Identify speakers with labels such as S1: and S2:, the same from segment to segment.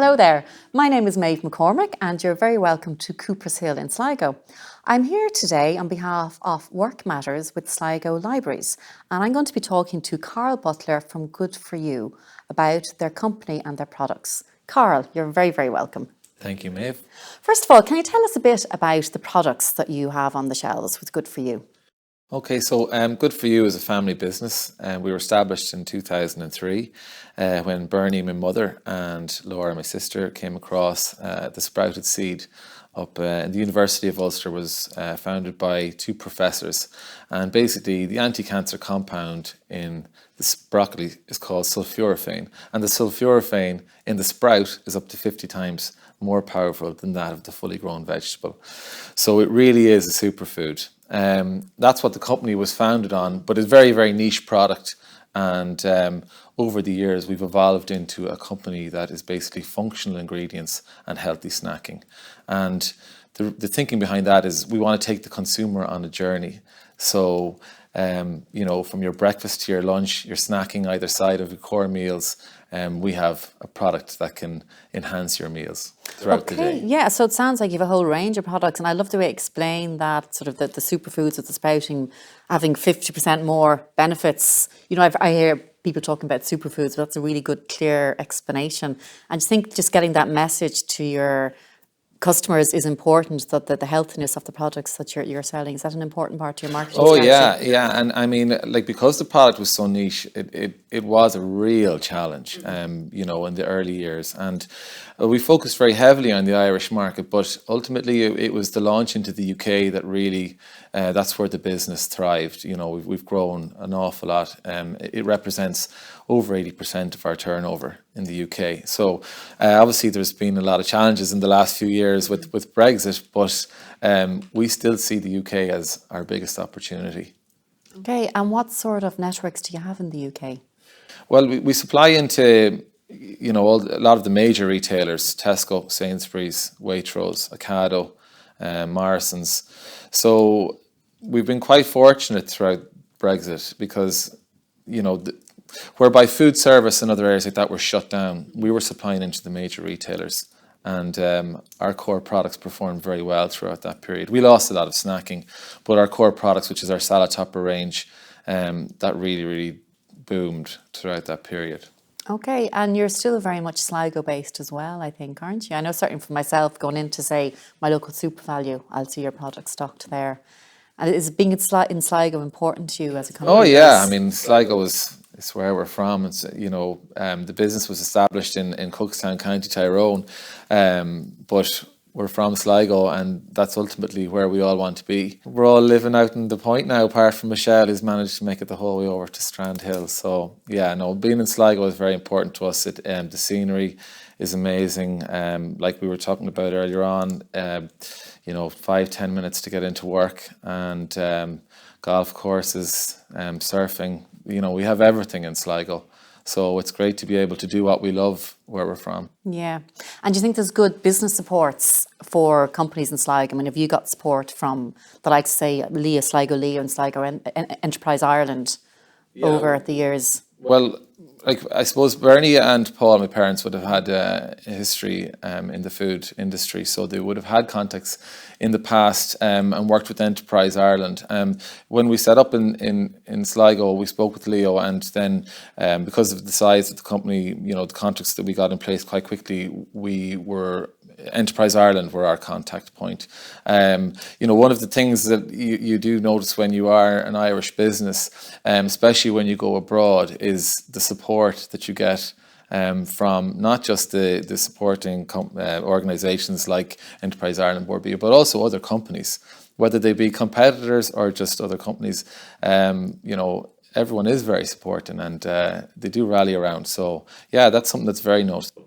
S1: Hello there, my name is Maeve McCormick and you're very welcome to Cooper's Hill in Sligo. I'm here today on behalf of Work Matters with Sligo Libraries and I'm going to be talking to Karol Butler from Good4U about their company and their products. Karol, you're very, very welcome.
S2: Thank you, Maeve.
S1: First of all, can you tell us a bit about the products that you have on the shelves with Good4U?
S2: Okay, so Good4U is a family business. We were established in 2003 when Bernie, my mother, and Laura, my sister, came across the sprouted seed up in the University of Ulster. Was founded by two professors, and basically the anti-cancer compound in the broccoli is called sulforaphane, and the sulforaphane in the sprout is up to 50 times more powerful than that of the fully grown vegetable. So it really is a superfood. That's what the company was founded on, but it's a very, very niche product. And over the years, we've evolved into a company that is basically functional ingredients and healthy snacking. And the thinking behind that is we want to take the consumer on a journey. So, from your breakfast to your lunch, your snacking either side of your core meals, we have a product that can enhance your meals throughout the day.
S1: Yeah, so it sounds like you have a whole range of products, and I love the way you explain that, sort of the superfoods with the sprouting having 50% more benefits. I hear people talking about superfoods, but that's a really good, clear explanation. And I just think just getting that message to your customers is important, that the healthiness of the products that you're selling. Is that an important part to your marketing strategy?
S2: Yeah. And I mean, because the product was so niche, it was a real challenge, in the early years. And we focused very heavily on the Irish market, but ultimately it was the launch into the UK that really, that's where the business thrived. We've grown an awful lot. It represents over 80% of our turnover in the UK. So obviously there's been a lot of challenges in the last few years with Brexit, but we still see the UK as our biggest opportunity.
S1: Okay, and what sort of networks do you have in the UK?
S2: Well, we supply into a lot of the major retailers: Tesco, Sainsburys, Waitrose, Ocado, Morrison's. So we've been quite fortunate throughout Brexit because, whereby food service and other areas like that were shut down, we were supplying into the major retailers, and our core products performed very well throughout that period. We lost a lot of snacking, but our core products, which is our salad topper range, that really, really boomed throughout that period.
S1: Okay, and you're still very much Sligo based as well, I think, aren't you? I know certainly for myself, going into, say, my local super value, I'll see your product stocked there. And is being in Sligo important to you as a company?
S2: Oh yeah, I mean, Sligo is where we're from. It's the business was established in Cookstown, County Tyrone, but we're from Sligo, and that's ultimately where we all want to be. We're all living out in the Point now, apart from Michelle, who's managed to make it the whole way over to Strand Hill. So yeah, no, being in Sligo is very important to us. The scenery is amazing. Like we were talking about earlier on, 5-10 minutes to get into work, and golf courses, surfing. We have everything in Sligo. So it's great to be able to do what we love where we're from.
S1: Yeah. And do you think there's good business supports for companies in Sligo? I mean, have you got support from the likes, say, Sligo Leo and Sligo Enterprise Ireland over the years?
S2: Well, I suppose Bernie and Paul, my parents, would have had a history in the food industry, so they would have had contacts in the past and worked with Enterprise Ireland. When we set up in Sligo, we spoke with Leo, and then because of the size of the company, the contracts that we got in place quite quickly, Enterprise Ireland were our contact point. One of the things that you do notice when you are an Irish business, especially when you go abroad, is the support that you get from not just the supporting organisations like Enterprise Ireland, but also other companies, whether they be competitors or just other companies. Everyone is very supporting, and they do rally around. So yeah, that's something that's very noticeable.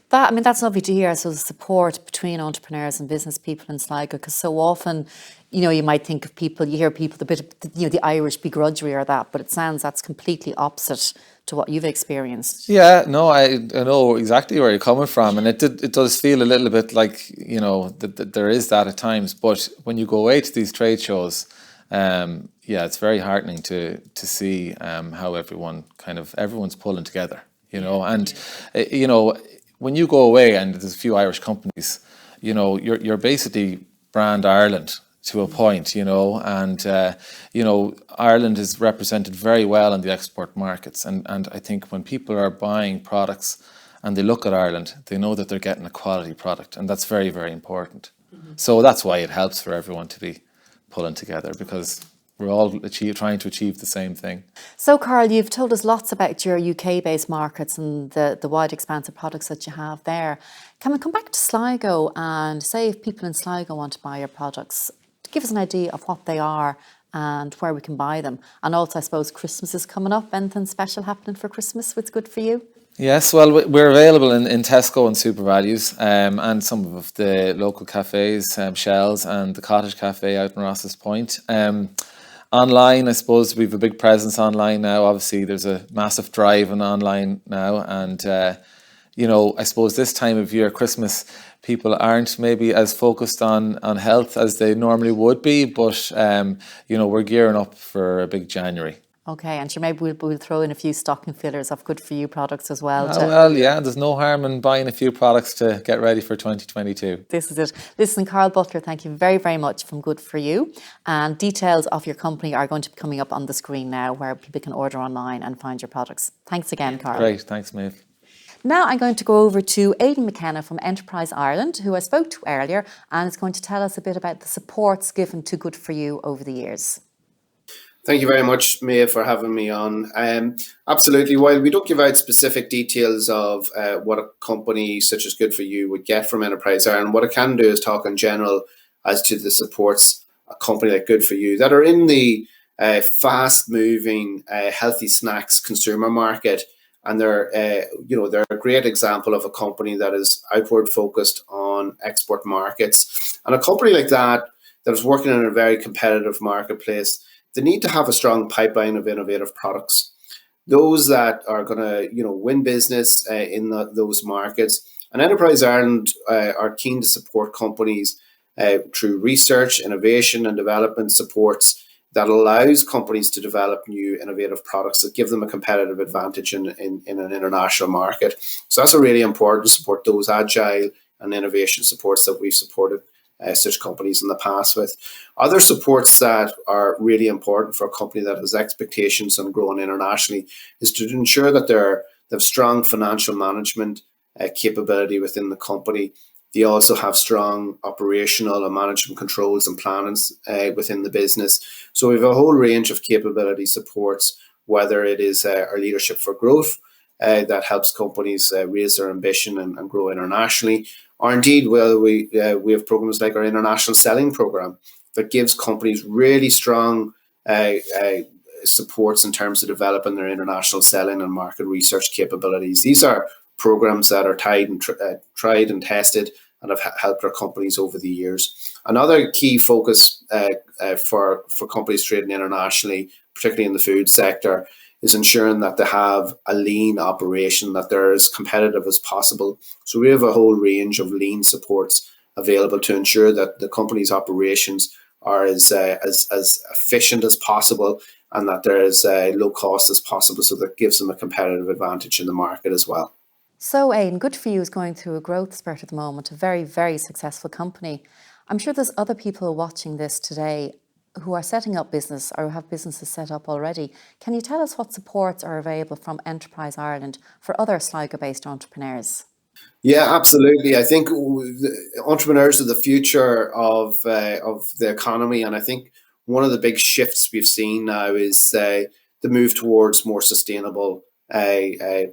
S1: That's lovely to hear. So the support between entrepreneurs and business people in Sligo, because so often, you might think of people, you hear people, the Irish begrudgery or that, but it sounds that's completely opposite to what you've experienced.
S2: Yeah, no, I know exactly where you're coming from, and it does feel a little bit like, that there is that at times, but when you go away to these trade shows, it's very heartening to see how everyone's pulling together, and when you go away and there's a few Irish companies, you know, you're basically brand Ireland to a point, you know, and you know, Ireland is represented very well in the export markets, and I think when people are buying products and they look at Ireland, they know that they're getting a quality product, and that's very, very important. So that's why it helps for everyone to be pulling together, because we're all trying to achieve the same thing.
S1: So, Karol, you've told us lots about your UK-based markets and the wide expanse of products that you have there. Can we come back to Sligo and say if people in Sligo want to buy your products, give us an idea of what they are and where we can buy them? And also, I suppose Christmas is coming up. Anything special happening for Christmas? What's good for you?
S2: Yes, well, we're available in Tesco and Super Values, and some of the local cafes, Shell's and the Cottage Cafe out in Ross's Point. Online, I suppose we have a big presence online now. Obviously, there's a massive drive in online now, and you know, I suppose this time of year, Christmas, people aren't maybe as focused on health as they normally would be, but you know, we're gearing up for a big January.
S1: Okay, and sure, maybe we'll throw in a few stocking fillers of Good4U products as well.
S2: Well, yeah, there's no harm in buying a few products to get ready for 2022.
S1: This is it. Listen, Karol Butler, thank you very, very much from Good4U. And details of your company are going to be coming up on the screen now, where people can order online and find your products. Thanks again, Karol.
S2: Great, thanks, Maeve.
S1: Now I'm going to go over to Aidan McKenna from Enterprise Ireland, who I spoke to earlier, and is going to tell us a bit about the supports given to Good4U over the years.
S3: Thank you very much, Maeve, for having me on. Absolutely. While we don't give out specific details of what a company such as Good4U would get from Enterprise Ireland, what I can do is talk in general as to the supports a company like Good4U that are in the fast-moving healthy snacks consumer market, and they're a great example of a company that is outward focused on export markets, and a company like that is working in a very competitive marketplace. They need to have a strong pipeline of innovative products, those that are going to, win business in those markets. And Enterprise Ireland are keen to support companies through research, innovation, and development supports that allows companies to develop new innovative products that give them a competitive advantage in an international market. So that's a really important to support those agile and innovation supports that we've supported such companies in the past with. Other supports that are really important for a company that has expectations on growing internationally is to ensure that they have strong financial management capability within the company. They also have strong operational and management controls and plannings within the business. So we have a whole range of capability supports, whether it is our leadership for growth that helps companies raise their ambition and grow internationally, or indeed, we have programs like our international selling program that gives companies really strong supports in terms of developing their international selling and market research capabilities. These are programs that are tried and tested and have helped our companies over the years. Another key focus for companies trading internationally, particularly in the food sector, is ensuring that they have a lean operation, that they're as competitive as possible. So we have a whole range of lean supports available to ensure that the company's operations are as efficient as possible and that they're as low cost as possible, so that gives them a competitive advantage in the market as well.
S1: So, Aidan, Good4U is going through a growth spurt at the moment, a very, very successful company. I'm sure there's other people watching this today who are setting up business or have businesses set up already. Can you tell us what supports are available from Enterprise Ireland for other Sligo-based entrepreneurs?
S3: Yeah, absolutely. I think entrepreneurs are the future of the economy, and I think one of the big shifts we've seen now is the move towards more sustainable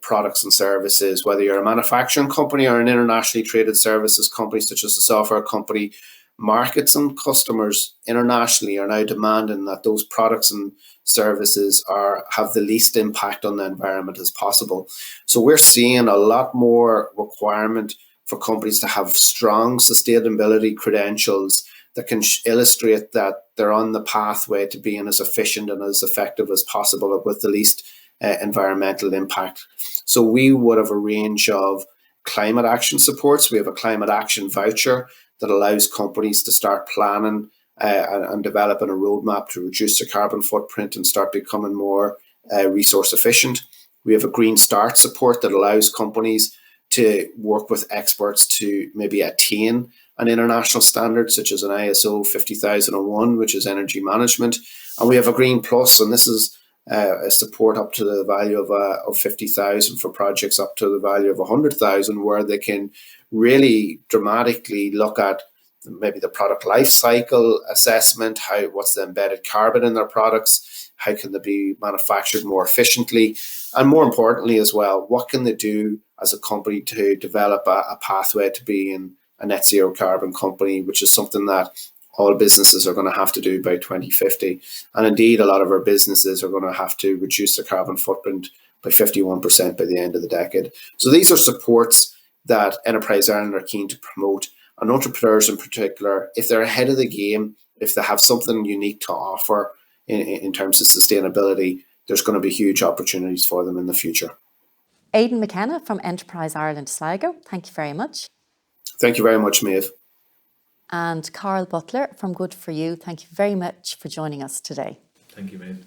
S3: products and services. Whether you're a manufacturing company or an internationally traded services company, such as a software company, markets and customers internationally are now demanding that those products and services have the least impact on the environment as possible. So we're seeing a lot more requirement for companies to have strong sustainability credentials that can illustrate that they're on the pathway to being as efficient and as effective as possible with the least environmental impact. So we would have a range of climate action supports. We have a climate action voucher that allows companies to start planning and developing a roadmap to reduce their carbon footprint and start becoming more resource efficient. We have a Green Start support that allows companies to work with experts to maybe attain an international standard such as an ISO 50001, which is energy management. And we have a Green Plus, and this is a support up to the value of 50,000 for projects up to the value of 100,000, where they can really dramatically look at maybe the product life cycle assessment, what's the embedded carbon in their products, how can they be manufactured more efficiently, and more importantly as well, what can they do as a company to develop a pathway to being a net zero carbon company, which is something that all businesses are going to have to do by 2050. And indeed, a lot of our businesses are going to have to reduce their carbon footprint by 51% by the end of the decade. So these are supports that Enterprise Ireland are keen to promote. And entrepreneurs in particular, if they're ahead of the game, if they have something unique to offer in terms of sustainability, there's going to be huge opportunities for them in the future.
S1: Aidan McKenna from Enterprise Ireland Sligo, thank you very much.
S3: Thank you very much, Maeve.
S1: And Karol Butler from Good4U, thank you very much for joining us today.
S2: Thank you, Maeve.